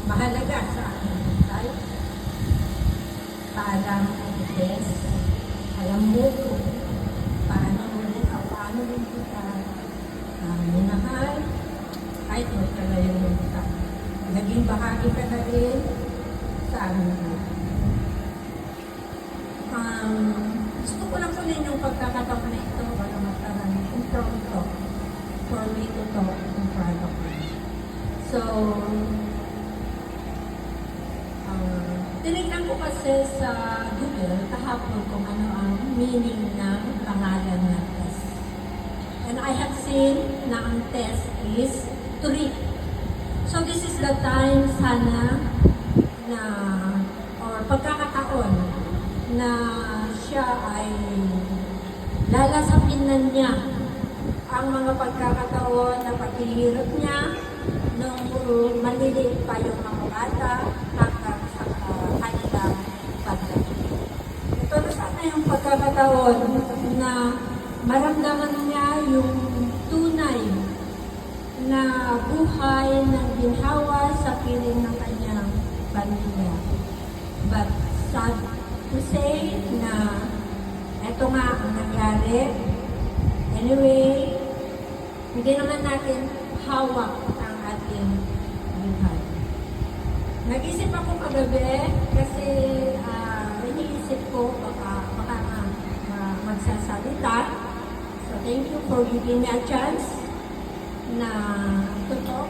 mahalaga sa aking buhay. Parang yes, alam mo kung paano rin kita minahal kahit magkalayo rin kita. Naging bahagi ka na rin sa amin buhay. Gusto ko lang kunin yung pagkakataon na ito para magkaroon ng impromptu for me to talk in front of you. So, tinignan ko kasi sa Google kahapon kung ano ang meaning ng pangalan ng test. And I have seen na ang test is to read. So this is the time sana na, or pagkakataon na siya ay lalasapin na niya ang mga pagkakataon na paghihirap niya nung maliliit pa yung mga bata hanggang sa kanilang pagdating. Ito na sana yung pagkakataon na maramdaman niya yung tunay na buhay ng ginhawa sa piling ng kanyang pamilya. But sad to say na eto nga ang nangyari. Anyway, hindi naman natin hawak ang ating buhay. Nag-isip ako kagabi kasi iniisip ko baka magsasalita. So thank you for giving me a chance na to talk.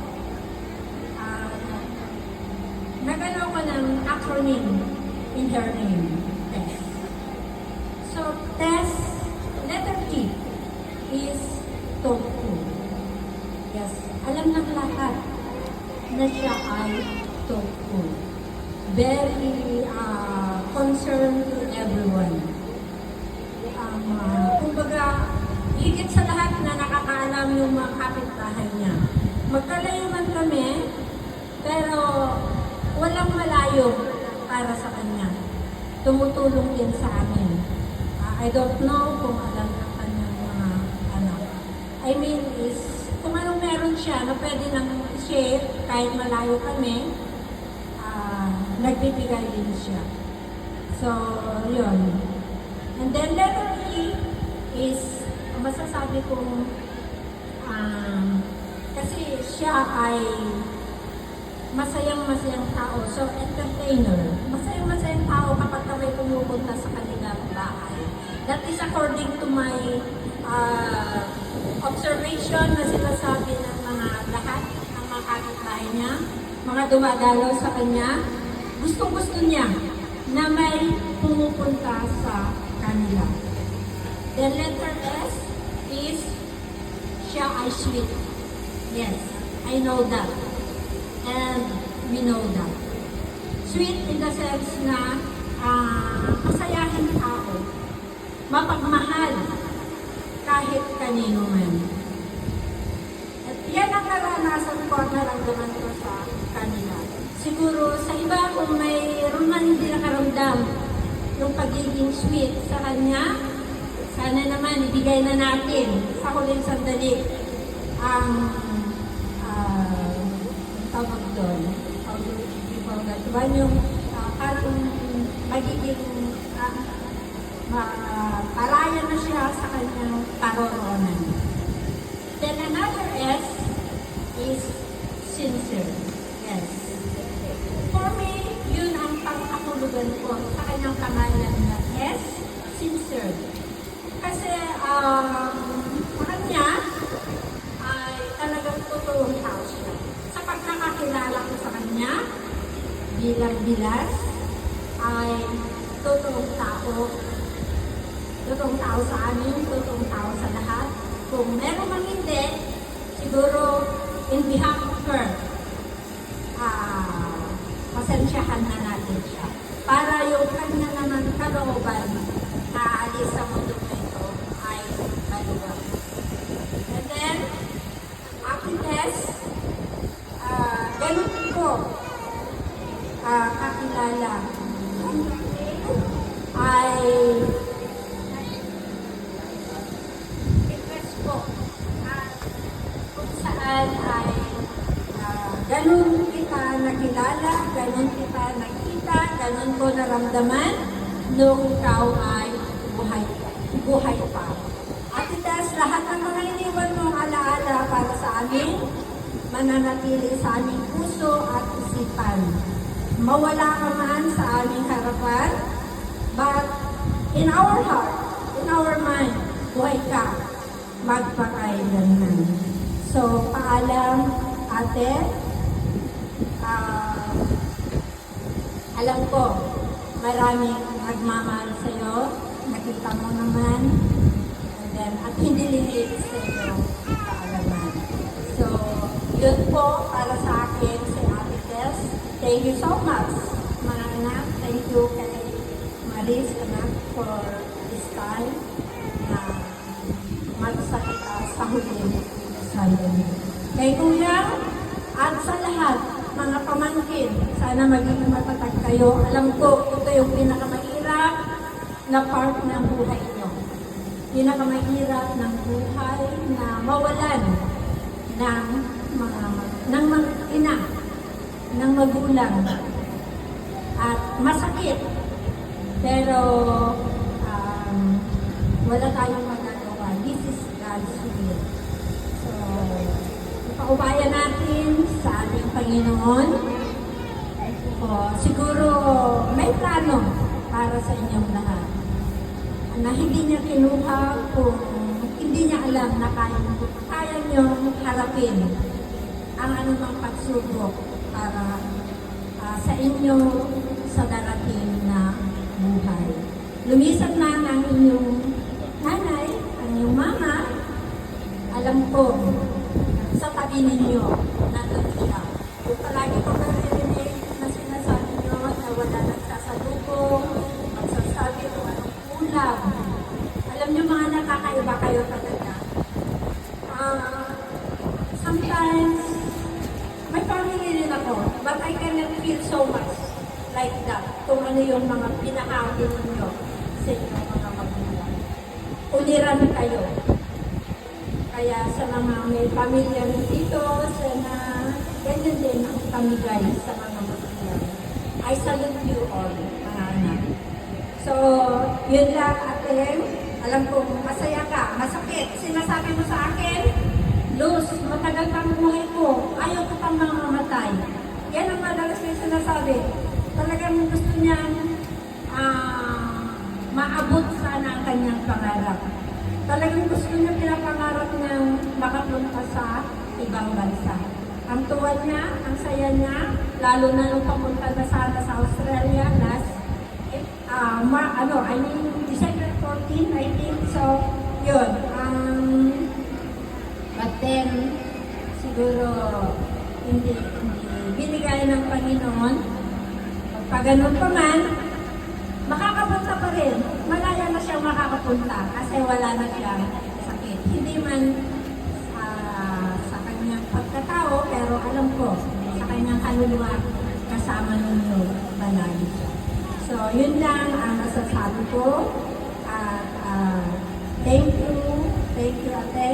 Nagalaw ko ng acronym in her name, TESS. So TESS, letter T is tofu. Yes, alam ng lahat na siya ay tofu. Very concerned to everyone. Kumbaga, higit sa lahat na nakakaalam yung mga kapitbahay niya. Magkalayo man kami, pero walang malayo para sa kanya. Tumutulong din sa amin. I don't know kung alam ng kanyang mga anak. I mean is, kung anong meron siya na pwede nang share kahit malayo kami, nagbibigay din siya. So, yun. And then letter E is, masasabi kong, kasi siya ay masayang tao. So, entertainer. Masayang tao kapag kami pumupunta sa kanilang bahay. That is according to my observation na sinasabi ng mga lahat ng mga kapitbahay niya, mga dumadalaw sa kanya. Gustong-gusto niya na may pumupunta sa kanila. The letter S is siya ay sweet. Yes, I know that. And we know that. Sweet in the sense na masayahin tao, mapagmahal kahit kanino man. At yan ang naranasan ko at naramdaman ko sa kanila. Siguro sa iba kung mayroon man hindi nakaramdam yung pagiging sweet sa kanya, sana naman ibigay na natin sa huling sandali ang tawag doon. Yung parang magiging paraya na siya sa kanyang paroroonan. Then another S is sincere. Yes. For me, yun ang pang-akulugan ko sa kanyang pangalan na S, sincere. Kasi sa kanya ay talagang totoong tao siya. Sa pagkakakilala ko sa kanya, bilang bilas, ay totoong tao sa amin, totoong tao sa lahat. Kung meron mang hindi, siguro in behalf of her, pasensyahan na natin siya. Para yung kanya naman kalooban na alis sa mundo ito ay maluwag. And then, aking test, ganun ko kakilala ay request ko kung saan ay ganun kita nakilala ko naramdaman nung ikaw ay buhay pa. Ate Tess, lahat ng mga iniwan mong alaala para sa amin, mananatili sa aming puso at isipan. Mawala ka man sa aming harapan, but in our heart, in our mind, buhay ka, magpakailanman. So, paalam, ate. Alam ko, maraming nagmamahal sa'yo. Nakita mo naman. And then, at hindi lilit sa iyo kaalaman. So, yun po para sa akin si Ate Tess. Thank you so much, mga anak. Thank you kay Maris, anak, for this time na magsalita sa huling Sunday. Kay Kuya, at sa lahat, mga pamangkin, sana maging matatag kayo. Alam ko, ito yung pinakamahirap na part ng buhay niyo. Pinakamahirap ng buhay na mawalan ng mga ina, ng magulang. At masakit. Pero wala tayong magagawa. This is God's will. So, ipaubayan natin sa ating Panginoon. Siguro may plano para sa inyong lahat. Na hindi niya kinuha kung hindi niya alam na kaya niyong harapin ang anumang pagsubok para sa inyo sa darating na buhay. Lumisan na ng inyong nanay, ang inyong mama, alam ko, sa tabi ninyo, nandun siya. Kung palagi ko naririnig na sinasabi nyo na wala nagsasalubong, magsasabi kung anong kulang. Alam nyo mga nakakaiba kayo talaga. Sometimes, may family rin ako, but I cannot feel so much like that kung ano yung mga pinahagi ninyo sa inyong mga magulang. Uliran kayo. Kaya sa mga may pamilya dito, sana ganyan din ang pamigay sa mga magulang. I salute you all, mga anak. So, yun lang, ate. Alam ko, masaya ka, masakit. Sinasabi mo sa akin, Luz, matagal pang buhay ko. Ayaw ko pang mamamatay. Yan ang madalas yung sinasabi. Talagang gusto niyang maabot sana ang kanyang pangarap. Talagang gusto niya pinapangarap niyang makapunta sa ibang bansa. Ang tuwa niya, ang saya niya, lalo na nung papunta na sana sa Australia last, December 14, I think. So, yun. But then, siguro, hindi binigay ng Panginoon. Pag ganun pa man, makakapunta pa rin. Malaya na siyang makakapunta kasi wala na siyang sakit. Hindi man sa kanyang pagkatao, pero alam ko, sa kanyang kaluluwa, kasama ninyo palagi siya. So, yun lang ang masasabi ko. At thank you, ate.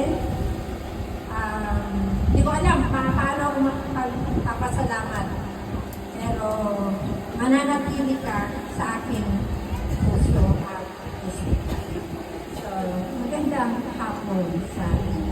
Hindi ko alam paano ako magpapasalamat. Pero mananatili ka sa aking puso at isipan. So, magandang hapon sa inyo.